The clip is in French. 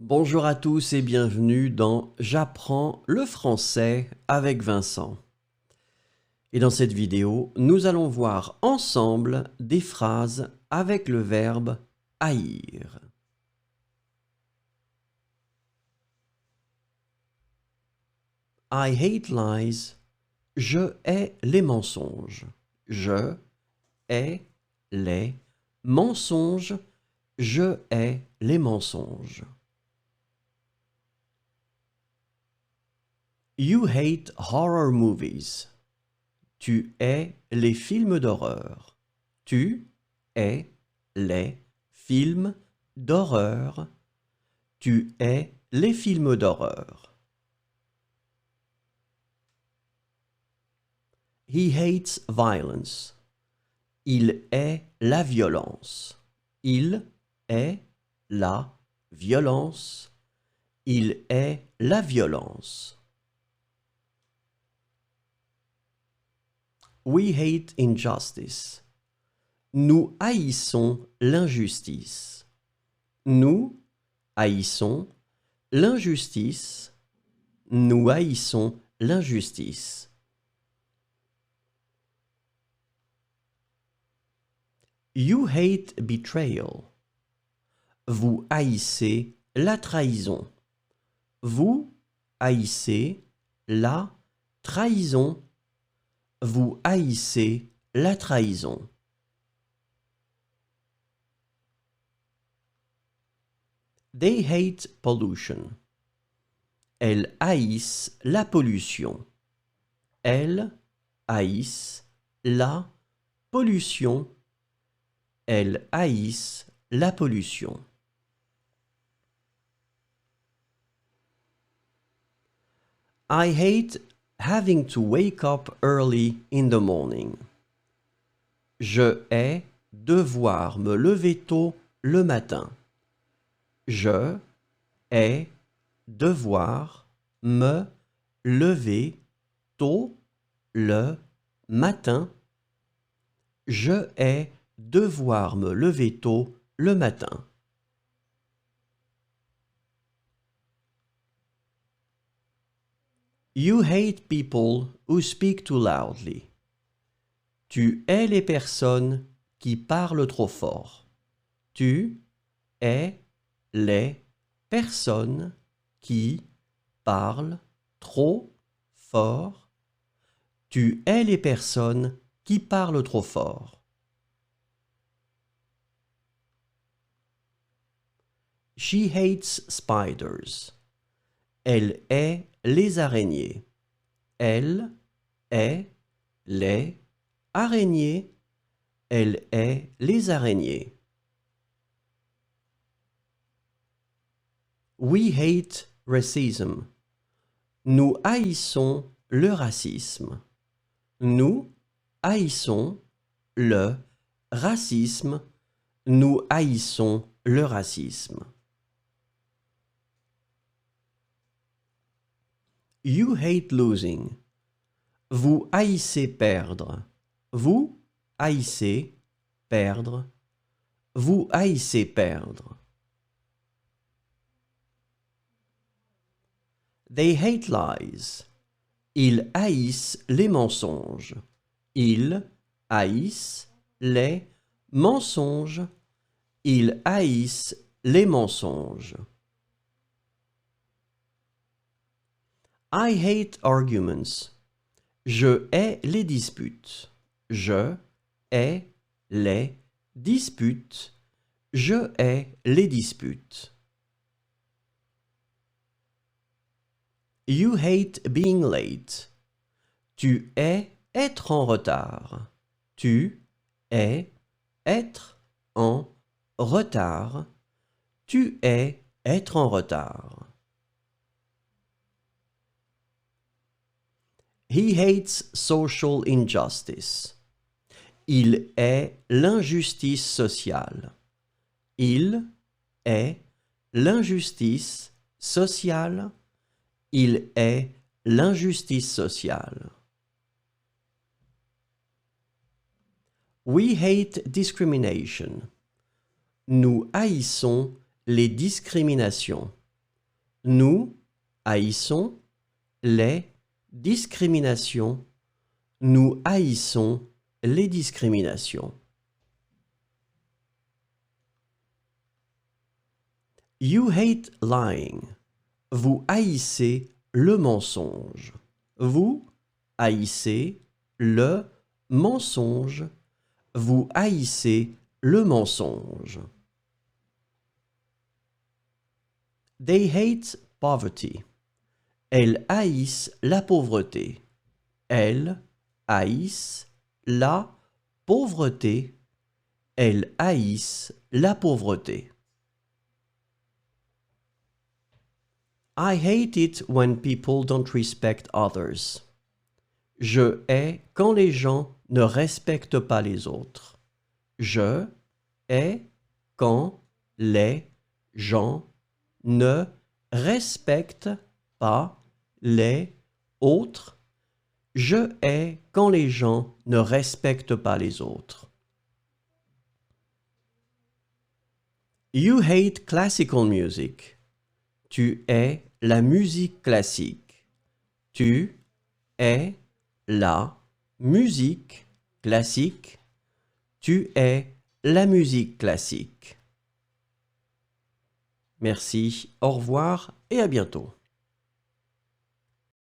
Bonjour à tous et bienvenue dans J'apprends le français avec Vincent. Et dans cette vidéo, nous allons voir ensemble des phrases avec le verbe haïr. I hate lies. Je hais les mensonges. Je hais les mensonges. Je hais les mensonges. You hate horror movies. Tu hais les films d'horreur. Tu hais les films d'horreur. Tu hais les films d'horreur. He hates violence. Il hait la violence. Il hait la violence. Il hait la violence. We hate injustice. Nous haïssons l'injustice. Nous haïssons l'injustice. Nous haïssons l'injustice. You hate betrayal. Vous haïssez la trahison. Vous haïssez la trahison. Vous haïssez la trahison. They hate pollution. Elles haïssent la pollution. Elles haïssent la pollution. Elles haïssent la pollution. I hate having to wake up early in the morning. Je hais devoir me lever tôt le matin. Je hais devoir me lever tôt le matin. Je hais devoir me lever tôt le matin. You hate people who speak too loudly. Tu hais les personnes qui parlent trop fort. Tu hais les personnes qui parlent trop fort. Tu hais les personnes qui parlent trop fort. She hates spiders. Elle hait les araignées. Elle hait les araignées. Elle hait les araignées. We hate racism. Nous haïssons le racisme. Nous haïssons le racisme. Nous haïssons le racisme. You hate losing. Vous haïssez perdre. Vous haïssez perdre. Vous haïssez perdre. They hate lies. Ils haïssent les mensonges. Ils haïssent les mensonges. Ils haïssent les mensonges. I hate arguments. Je hais les disputes. Je hais les disputes. Je hais les disputes. You hate being late. Tu hais être en retard. Tu hais être en retard. Tu hais être en retard. He hates social injustice. Il hait l'injustice sociale. Il hait l'injustice sociale. Il hait l'injustice sociale. We hate discrimination. Nous haïssons les discriminations. Nous haïssons les discriminations. Nous haïssons les discriminations. You hate lying. Vous haïssez le mensonge. Vous haïssez le mensonge. Vous haïssez le mensonge. They hate poverty. Elles haïssent la pauvreté. Elles haïssent la pauvreté. Elles haïssent la pauvreté. I hate it when people don't respect others. Je hais quand les gens ne respectent pas les autres. Je hais quand les gens ne respectent pas les autres. Je hais quand les gens ne respectent pas les autres. You hate classical music. Tu hais la musique classique. Tu hais la musique classique. Tu hais la musique classique. Merci, au revoir et à bientôt.